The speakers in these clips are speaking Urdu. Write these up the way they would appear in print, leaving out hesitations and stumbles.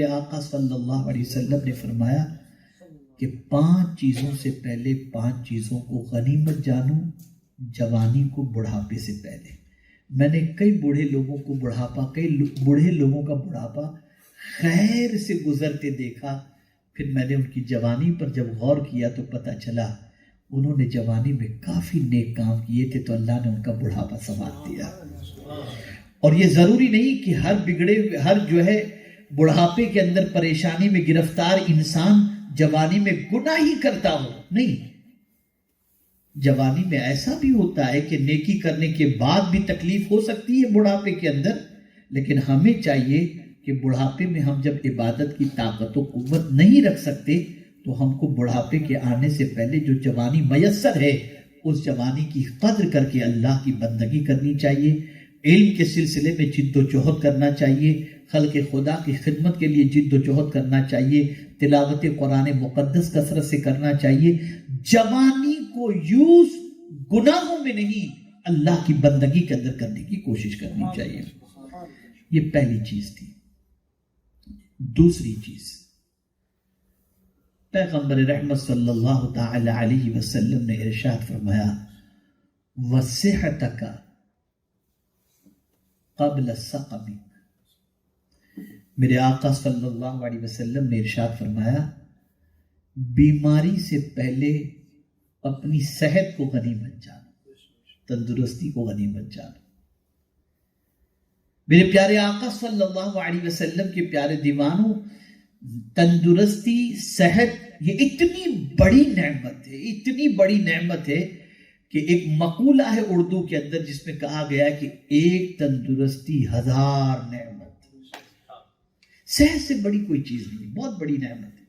آقا صلی اللہ علیہ وسلم نے فرمایا کہ 5 چیزوں سے پہلے 5 چیزوں کو غنیمت جانو، جوانی کو بڑھاپے سے پہلے۔ میں نے کئی بوڑھے لوگوں کا بڑھاپا خیر سے گزرتے دیکھا، پھر میں نے ان کی جوانی پر جب غور کیا تو پتہ چلا انہوں نے جوانی میں کافی نیک کام کیے تھے، تو اللہ نے ان کا بڑھاپا سنوار دیا۔ اور یہ ضروری نہیں کہ ہر بڑھاپے کے اندر پریشانی میں گرفتار انسان جوانی میں گناہ ہی کرتا ہو، نہیں، جوانی میں ایسا بھی ہوتا ہے کہ نیکی کرنے کے بعد بھی تکلیف ہو سکتی ہے بڑھاپے کے اندر، لیکن ہمیں چاہیے کہ بڑھاپے میں ہم جب عبادت کی طاقت و قوت نہیں رکھ سکتے تو ہم کو بڑھاپے کے آنے سے پہلے جو جوانی میسر ہے اس جوانی کی قدر کر کے اللہ کی بندگی کرنی چاہیے، علم کے سلسلے میں جد و جہد کرنا چاہیے، خلق خدا کی خدمت کے لیے جد و جہد کرنا چاہیے، تلاوت قرآن مقدس کثرت سے کرنا چاہیے، جوانی کو یوز گناہوں میں نہیں اللہ کی بندگی کے اندر کرنے کی کوشش کرنی چاہیے۔ یہ پہلی چیز تھی۔ دوسری چیز، پیغمبر رحمت صلی اللہ تعالی علیہ وسلم نے ارشاد فرمایا وَصِحَتَكَ قبل السقم۔ میرے آقا صلی اللہ علیہ وسلم نے ارشاد فرمایا بیماری سے پہلے اپنی صحت کو غنیمت جانو، تندرستی کو غنیمت جانو۔ میرے پیارے آقا صلی اللہ علیہ وسلم کے پیارے دیوانوں، تندرستی، صحت، یہ اتنی بڑی نعمت ہے کہ ایک مقولہ ہے اردو کے اندر جس میں کہا گیا ہے کہ ایک تندرستی 1000 نعمت۔ صحت سے بڑی کوئی چیز نہیں، بہت بڑی نعمت ہے۔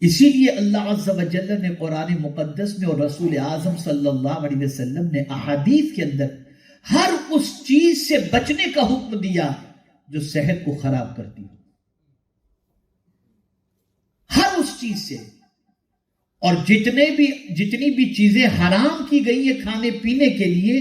اسی لیے اللہ عز و جل نے قرآن مقدس میں اور رسول اعظم صلی اللہ علیہ وسلم نے احادیث کے اندر ہر اس چیز سے بچنے کا حکم دیا جو صحت کو خراب کرتی ہو، ہر اس چیز سے۔ اور جتنی بھی چیزیں حرام کی گئی ہیں کھانے پینے کے لیے،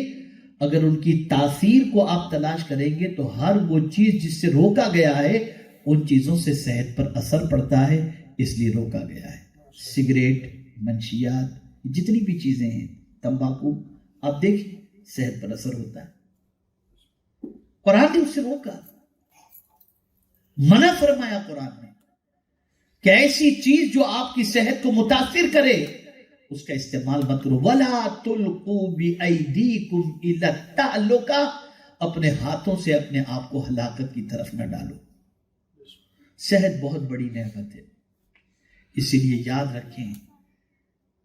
اگر ان کی تاثیر کو آپ تلاش کریں گے تو ہر وہ چیز جس سے روکا گیا ہے ان چیزوں سے صحت پر اثر پڑتا ہے، اس لیے روکا گیا ہے۔ سگریٹ، منشیات، جتنی بھی چیزیں ہیں، تمباکو، آپ دیکھیں صحت پر اثر ہوتا ہے۔ قرآن نے اس سے روکا، منع فرمایا قرآن نے کہ ایسی چیز جو آپ کی صحت کو متاثر کرے اس کا استعمال مت کرو۔ وَلَا تُلْقُوا بِأَيْدِيكُمْ إِلَى التَّعْلُقَ، اپنے ہاتھوں سے اپنے آپ کو ہلاکت کی طرف نہ ڈالو۔ صحت بہت بڑی نعمت ہے، اسی لیے یاد رکھیں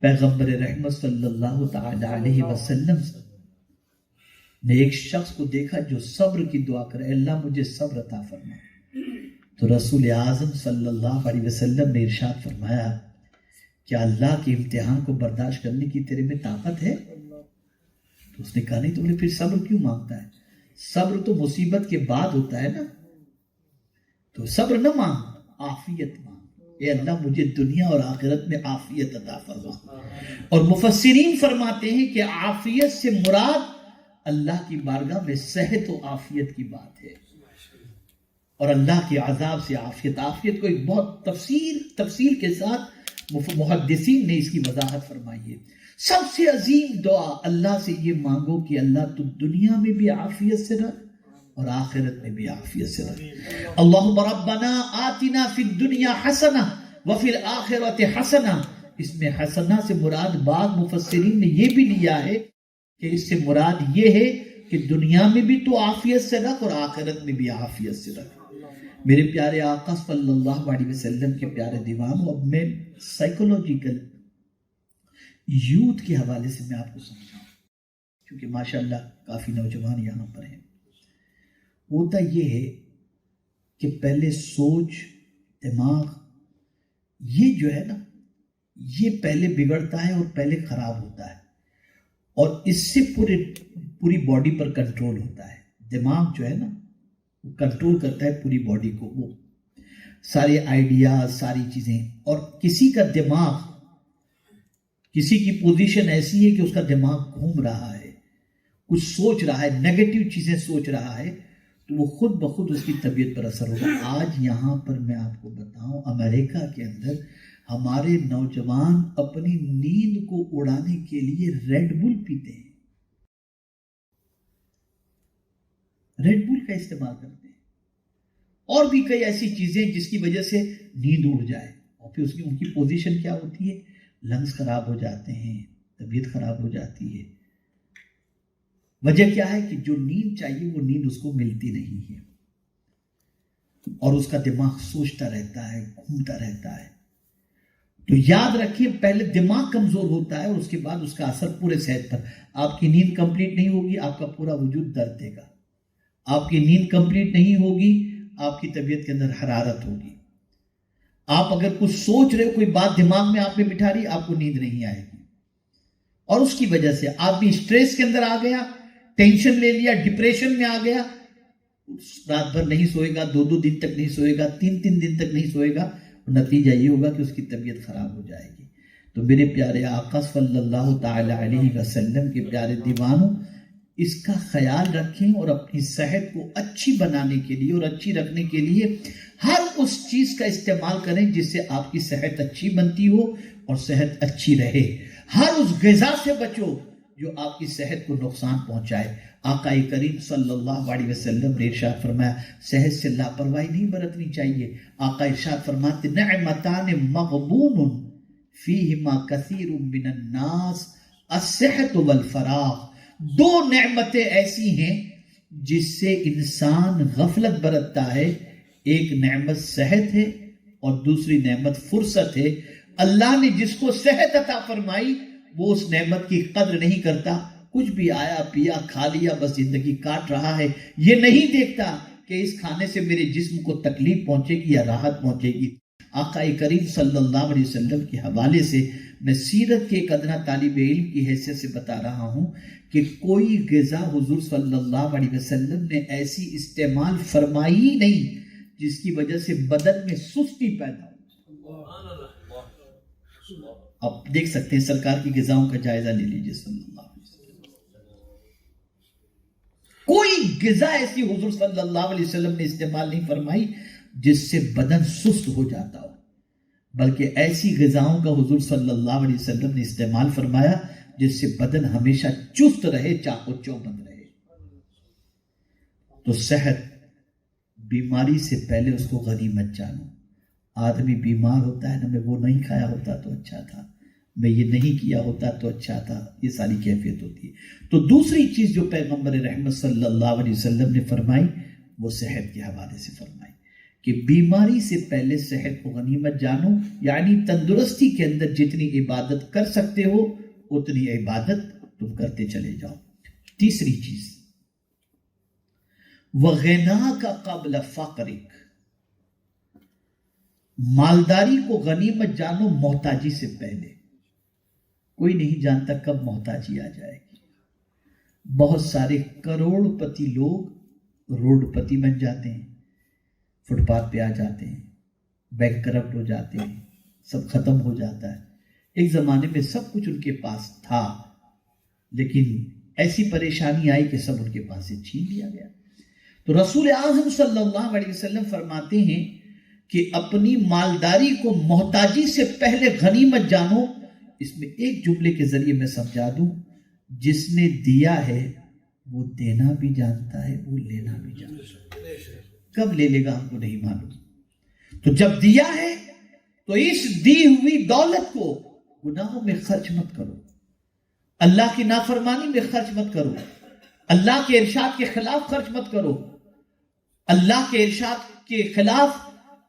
پیغمبر رحمت صلی اللہ تعالی علیہ وسلم نے ایک شخص کو دیکھا جو صبر کی دعا کرے، اللہ مجھے صبر عطا فرما، تو رسول اعظم صلی اللہ علیہ وسلم نے ارشاد فرمایا کیا اللہ کے امتحان کو برداشت کرنے کی تیرے میں طاقت ہے؟ تو اس نے کہا نہیں، تو نے پھر صبر کیوں مانگتا ہے؟ صبر تو مصیبت کے بعد ہوتا ہے نا، تو صبر نہ مانگ، عافیت مانگ، اے اللہ مجھے دنیا اور آخرت میں عافیت عطا فرما۔ اور مفسرین فرماتے ہیں کہ عافیت سے مراد اللہ کی بارگاہ میں صحت و عافیت کی بات ہے، اور اللہ کے عذاب سے عافیت کو ایک بہت تفصیل کے ساتھ محدثین نے اس کی وضاحت فرمائی ہے۔ سب سے عظیم دعا اللہ سے یہ مانگو کہ اللہ تو دنیا میں بھی عافیت سے رکھ اور آخرت میں بھی عافیت سے رکھ۔ اللہم ربنا آتنا فی الدنیا حسنہ وفی الآخرت حسنہ، اس میں حسنہ سے مراد بعض مفسرین نے یہ بھی لیا ہے کہ اس سے مراد یہ ہے کہ دنیا میں بھی تو عافیت سے رکھ اور آخرت میں بھی عافیت سے رکھ۔ میرے پیارے آقا صلی اللہ علیہ وسلم کے پیارے دیوانوں، اب میں سائیکولوجیکل یوتھ کے حوالے سے میں آپ کو سمجھاؤں، کیونکہ ماشاءاللہ کافی نوجوان یہاں پر ہیں۔ ہوتا یہ ہے کہ پہلے سوچ، دماغ، یہ جو ہے نا، یہ پہلے بگڑتا ہے اور پہلے خراب ہوتا ہے، اور اس سے پوری باڈی پر کنٹرول ہوتا ہے۔ دماغ جو ہے نا وہ کنٹرول کرتا ہے پوری باڈی کو، وہ سارے آئیڈیاز، ساری چیزیں۔ اور کسی کا دماغ، کسی کی پوزیشن ایسی ہے کہ اس کا دماغ گھوم رہا ہے، کچھ سوچ رہا ہے، نیگیٹو چیزیں سوچ رہا ہے، تو تو وہ خود بخود اس کی طبیعت پر اثر ہوگا. آج یہاں پر میں آپ کو بتاؤں، امریکہ کے اندر ہمارے نوجوان اپنی نیند کو اڑانے کے لیے ریڈ بل پیتے ہیں، ریڈ بل کا استعمال کرتے ہیں، اور بھی کئی ایسی چیزیں جس کی وجہ سے نیند اڑ جائے، اور پھر اس کی ان کی پوزیشن کیا ہوتی ہے، لنگز خراب ہو جاتے ہیں، طبیعت خراب ہو جاتی ہے. وجہ کیا ہے کہ جو نیند چاہیے وہ نیند اس کو ملتی نہیں ہے، اور اس کا دماغ سوچتا رہتا ہے، گھومتا رہتا ہے. تو یاد رکھیے، پہلے دماغ کمزور ہوتا ہے اور اس کے بعد اس کا اثر پورے صحت پر. آپ کی نیند کمپلیٹ نہیں ہوگی، آپ کا پورا وجود درد دے گا. آپ کی نیند کمپلیٹ نہیں ہوگی، آپ کی طبیعت کے اندر حرارت ہوگی. آپ اگر کچھ سوچ رہے ہو، کوئی بات دماغ میں آپ نے بٹھا رہی، آپ کو نیند نہیں آئے گی، اور اس کی وجہ سے آپ بھی اسٹریس کے اندر آ گیا، ٹینشن لے لیا، ڈپریشن میں آ گیا، رات بھر نہیں سوئے گا، 2 دن تک نہیں سوئے گا، 3 دن تک نہیں سوئے گا. نتیجہ یہ ہوگا کہ اس کی طبیعت خراب ہو جائے گی. تو میرے پیارے آقا صلی اللہ تعالی علیہ وسلم کے پیارے دیوانوں، اس کا خیال رکھیں اور اپنی صحت کو اچھی بنانے کے لیے اور اچھی رکھنے کے لیے ہر اس چیز کا استعمال کریں جس سے آپ کی صحت اچھی بنتی ہو اور صحت اچھی رہے. ہر اس غذا سے بچو جو آپ کی صحت کو نقصان پہنچائے. آقا کریم صلی اللہ علیہ وسلم نے ارشاد فرمایا، صحت سے لاپرواہی نہیں برتنی چاہیے. آقا ارشاد فرماتے، نعمتان مغبون فیہما کثیر من الناس، الصحت والفراغ. 2 نعمتیں ایسی ہیں جس سے انسان غفلت برتتا ہے. ایک نعمت صحت ہے اور دوسری نعمت فرصت ہے. اللہ نے جس کو صحت عطا فرمائی وہ اس نعمت کی قدر نہیں کرتا. کچھ بھی آیا پیا کھا لیا، بس زندگی کاٹ رہا ہے. یہ نہیں دیکھتا کہ اس کھانے سے میرے جسم کو تکلیف پہنچے گی یا راحت پہنچے گی. آقا کریم صلی اللہ علیہ وسلم کے حوالے سے میں سیرت کے ایک ادنا طالب علم کی حیثیت سے بتا رہا ہوں کہ کوئی غذا حضور صلی اللہ علیہ وسلم نے ایسی استعمال فرمائی نہیں جس کی وجہ سے بدن میں سستی پیدا ہو. آپ دیکھ سکتے ہیں، سرکار کی غذاؤں کا جائزہ لے لیجئے صلی اللہ علیہ وسلم. کوئی غذا ایسی حضور صلی اللہ علیہ وسلم نے استعمال نہیں فرمائی جس سے بدن سست ہو جاتا ہو، بلکہ ایسی غذاؤں کا حضور صلی اللہ علیہ وسلم نے استعمال فرمایا جس سے بدن ہمیشہ چست رہے، چاق و چوبند رہے. تو صحت، بیماری سے پہلے اس کو غنیمت جانو. آدمی بیمار ہوتا ہے نا، میں وہ نہیں کھایا ہوتا تو اچھا تھا، میں یہ نہیں کیا ہوتا تو اچھا تھا، یہ ساری کیفیت ہوتی ہے. تو دوسری چیز جو پیغمبر رحمت صلی اللہ علیہ وسلم نے فرمائی وہ صحت کے حوالے سے فرمائی کہ بیماری سے پہلے صحت کو غنیمت جانو. یعنی تندرستی کے اندر جتنی عبادت کر سکتے ہو اتنی عبادت تم کرتے چلے جاؤ. تیسری چیز، وَغِنَاكَ قَبْلَ فَقْرِكَ، مالداری کو غنیمت جانو محتاجی سے پہلے. کوئی نہیں جانتا کب محتاجی آ جائے گی. بہت سارے کروڑ پتی لوگ روڈ پتی بن جاتے ہیں، فٹ پاتھ پہ آ جاتے ہیں، بینک کرپٹ ہو جاتے ہیں، سب ختم ہو جاتا ہے. ایک زمانے میں سب کچھ ان کے پاس تھا، لیکن ایسی پریشانی آئی کہ سب ان کے پاس سے چھین لیا گیا. تو رسول اعظم صلی اللہ علیہ وسلم فرماتے ہیں کہ اپنی مالداری کو محتاجی سے پہلے غنیمت جانو. اس میں ایک جملے کے ذریعے میں سمجھا دوں، جس نے دیا ہے وہ دینا بھی جانتا ہے، وہ لینا بھی جانتا ہے. کب لے لے گا ہم کو نہیں معلوم. تو جب دیا ہے تو اس دی ہوئی دولت کو گناہوں میں خرچ مت کرو، اللہ کی نافرمانی میں خرچ مت کرو، اللہ کے ارشاد کے خلاف خرچ مت کرو. اللہ کے ارشاد کے خلاف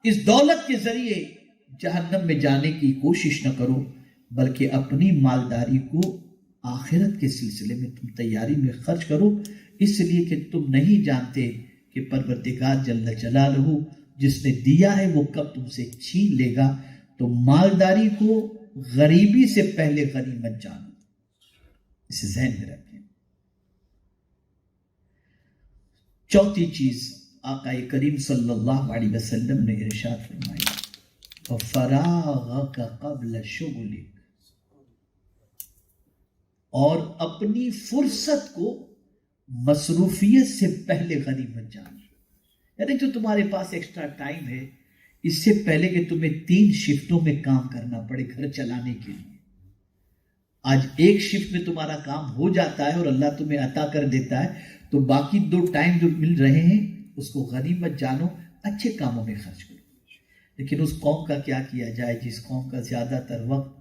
اس دولت کے ذریعے جہنم میں جانے کی کوشش نہ کرو، بلکہ اپنی مالداری کو آخرت کے سلسلے میں تم تیاری میں خرچ کرو. اس لیے کہ تم نہیں جانتے کہ پروردگار جل جلالہ جس نے دیا ہے وہ کب تم سے چھین لے گا. تو مالداری کو غریبی سے پہلے غنیمت جانو، اسے ذہن میں رکھیں. چوتھی چیز آقا کریم صلی اللہ علیہ وسلم نے ارشاد فرمایا، وَفَرَاغَكَ قَبْلَ شُغْلِكَ، اور اپنی فرصت کو مصروفیت سے پہلے غنیمت جانو. یعنی جو تمہارے پاس ایکسٹرا ٹائم ہے، اس سے پہلے کہ تمہیں 3 شفٹوں میں کام کرنا پڑے گھر چلانے کے لیے، آج ایک شفٹ میں تمہارا کام ہو جاتا ہے اور اللہ تمہیں عطا کر دیتا ہے، تو باقی 2 ٹائم جو مل رہے ہیں اس کو غنیمت جانو، اچھے کاموں میں خرچ کرو۔ لیکن اس قوم کا کیا کیا جائے جس قوم کا زیادہ تر وقت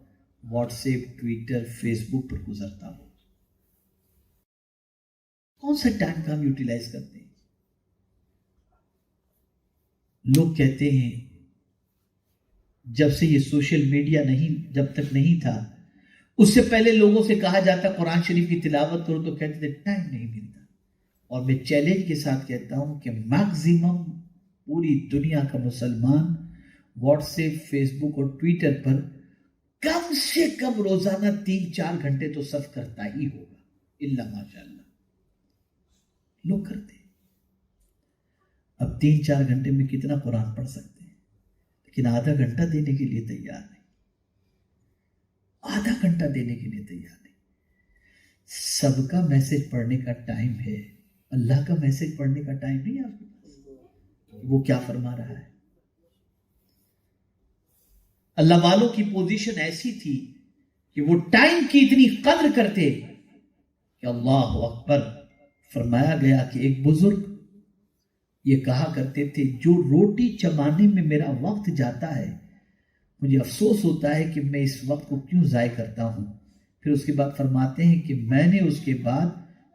واٹس ایپ، ٹویٹر، فیس بک پر گزرتا ہو؟ کون سا ٹائم کا ہم یوٹیلائز کرتے ہیں؟ لوگ کہتے ہیں جب سے یہ سوشل میڈیا جب تک نہیں تھا، اس سے پہلے لوگوں سے کہا جاتا قرآن شریف کی تلاوت کرو تو کہتے تھے ٹائم نہیں ملتا۔ اور میں چیلنج کے ساتھ کہتا ہوں کہ میکزیمم پوری دنیا کا مسلمان واٹس ایپ، فیس بک اور ٹویٹر پر کم سے کم روزانہ 3-4 گھنٹے تو صرف کرتا ہی ہوگا، الا ماشاء اللہ لوگ کرتے ہیں۔ اب 3-4 گھنٹے میں کتنا قرآن پڑھ سکتے ہیں؟ لیکن آدھا گھنٹہ دینے کے لیے تیار نہیں، آدھا گھنٹہ دینے کے لیے تیار نہیں۔ سب کا میسج پڑھنے کا ٹائم ہے، اللہ کا میسج پڑھنے کا ٹائم نہیں ہے آپ کے پاس۔ وہ کیا فرما رہا ہے؟ اللہ والوں کی پوزیشن ایسی تھی کہ وہ ٹائم کی اتنی قدر کرتے کہ اللہ اکبر، فرمایا گیا کہ ایک بزرگ یہ کہا کرتے تھے جو روٹی چبانے میں میرا وقت جاتا ہے مجھے افسوس ہوتا ہے کہ میں اس وقت کو کیوں ضائع کرتا ہوں۔ پھر اس کے بعد فرماتے ہیں کہ میں نے اس کے بعد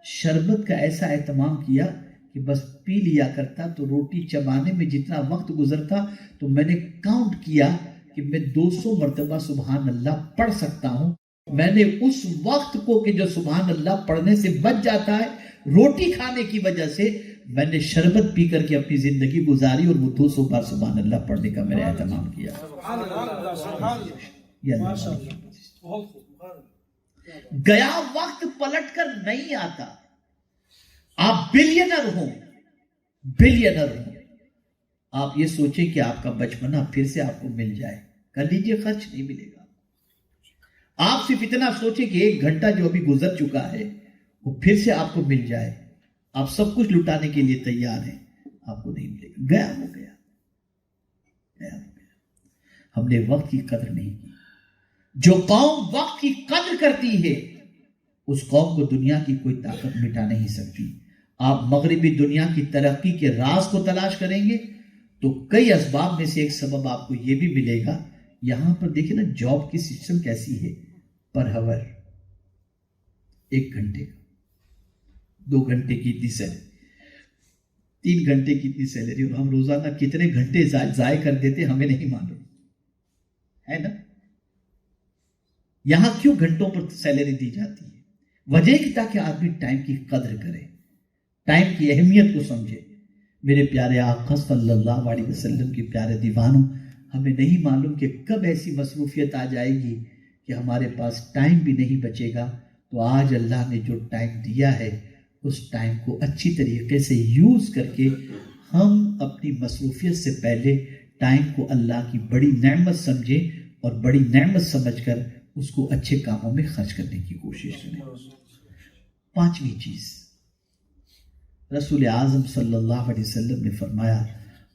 شربت کا ایسا اہتمام کیا کہ بس پی لیا کرتا، تو روٹی چبانے میں جتنا وقت گزرتا تو میں نے کاؤنٹ کیا کہ میں 200 مرتبہ سبحان اللہ پڑھ سکتا ہوں۔ میں نے اس وقت کو کہ جو سبحان اللہ پڑھنے سے بچ جاتا ہے روٹی کھانے کی وجہ سے، میں نے شربت پی کر کے اپنی زندگی گزاری اور وہ 200 بار سبحان اللہ پڑھنے کا میں نے اہتمام کیا۔ گیا وقت پلٹ کر نہیں آتا۔ آپ بلینر ہوں، آپ یہ سوچیں کہ آپ کا بچپنا پھر سے آپ کو مل جائے، کر لیجیے، خرچ نہیں ملے گا۔ آپ صرف اتنا سوچیں کہ 1 گھنٹہ جو ابھی گزر چکا ہے وہ پھر سے آپ کو مل جائے، آپ سب کچھ لٹانے کے لیے تیار ہیں، آپ کو نہیں ملے گا۔ گیا ہو گیا۔ ہم نے وقت کی قدر نہیں کی۔ جو قوم وقت کی قدر کرتی ہے اس قوم کو دنیا کی کوئی طاقت مٹا نہیں سکتی۔ آپ مغربی دنیا کی ترقی کے راز کو تلاش کریں گے تو کئی اسباب میں سے ایک سبب آپ کو یہ بھی ملے گا۔ یہاں پر دیکھیں نا جاب کی سسٹم کیسی ہے، پر ہور 1 گھنٹے کا، 2 گھنٹے کی اتنی سیلری، 3 گھنٹے کی اتنی سیلری، اور ہم روزانہ کتنے گھنٹے ضائع کر دیتے ہمیں نہیں معلوم ہے نا۔ یہاں کیوں گھنٹوں پر سیلری دی جاتی ہے؟ وجہ کہ تاکہ آدمی ٹائم کی قدر کرے، ٹائم کی اہمیت کو سمجھے۔ میرے پیارے آقا صلی اللہ علیہ وسلم کے پیارے دیوانوں، ہمیں نہیں معلوم کہ کب ایسی مصروفیت آ جائے گی کہ ہمارے پاس ٹائم بھی نہیں بچے گا۔ تو آج اللہ نے جو ٹائم دیا ہے اس ٹائم کو اچھی طریقے سے یوز کر کے ہم اپنی مصروفیت سے پہلے ٹائم کو اللہ کی بڑی نعمت سمجھیں اور بڑی نعمت سمجھ کر اس کو اچھے کاموں میں خرچ کرنے کی کوشش کریں۔ 5ویں چیز، رسول اعظم صلی اللہ علیہ وسلم نے فرمایا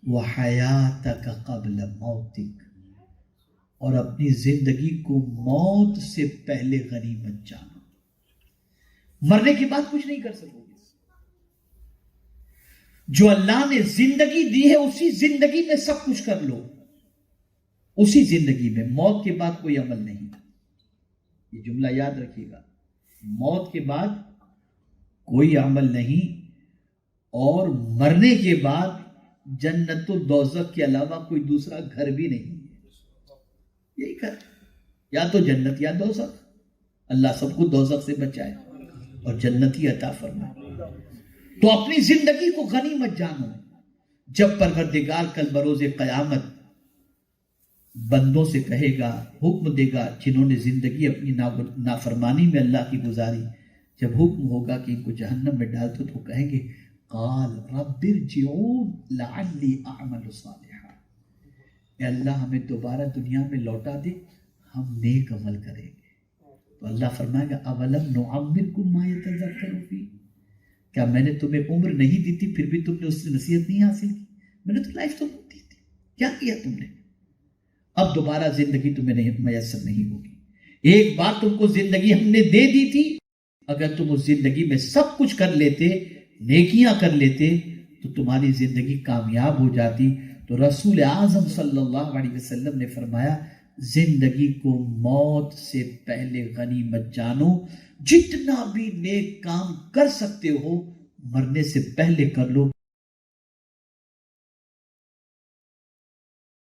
وَحَيَاتَكَ قَبْلَ مَوْتِكَ، اور اپنی زندگی کو موت سے پہلے غنیمت جانا۔ مرنے کے بعد کچھ نہیں کر سکو گے۔ جو اللہ نے زندگی دی ہے اسی زندگی میں سب کچھ کر لو، اسی زندگی میں۔ موت کے بعد کوئی عمل نہیں، یہ جملہ یاد رکھیے گا، موت کے بعد کوئی عمل نہیں، اور مرنے کے بعد جنت و دوزخ کے علاوہ کوئی دوسرا گھر بھی نہیں ہے۔ یہی گھر، یا تو جنت یا دوزخ۔ اللہ سب کو دوزخ سے بچائے اور جنتی عطا فرمائے۔ تو اپنی زندگی کو غنیمت جانو۔ جب پروردگار کل بروز قیامت بندوں سے کہے گا، حکم دے گا، جنہوں نے زندگی اپنی نافرمانی میں اللہ کی گزاری، جب حکم ہوگا کہ ان کو جہنم میں ڈال دو تو کہیں گے قال رب ارجعون لعلی اعمل صالحا، اے اللہ ہمیں دوبارہ دنیا میں لوٹا دے، ہم نیک عمل کریں گے۔ تو اللہ فرمائے گا اولم نعمرکم ما یتذکر فیہ، کیا میں نے تمہیں عمر نہیں دی تھی پھر بھی تم نے اس سے نصیحت نہیں حاصل کی؟ میں نے تو لائف تو دی تھی، کیا کیا تم نے؟ اب دوبارہ زندگی تمہیں میسر نہیں ہوگی، ایک بار تم کو زندگی ہم نے دے دی تھی، اگر تم اس زندگی میں سب کچھ کر لیتے، نیکیاں کر لیتے، تو تمہاری زندگی کامیاب ہو جاتی۔ تو رسول اعظم صلی اللہ علیہ وسلم نے فرمایا زندگی کو موت سے پہلے غنیمت جانو، جتنا بھی نیک کام کر سکتے ہو مرنے سے پہلے کر لو۔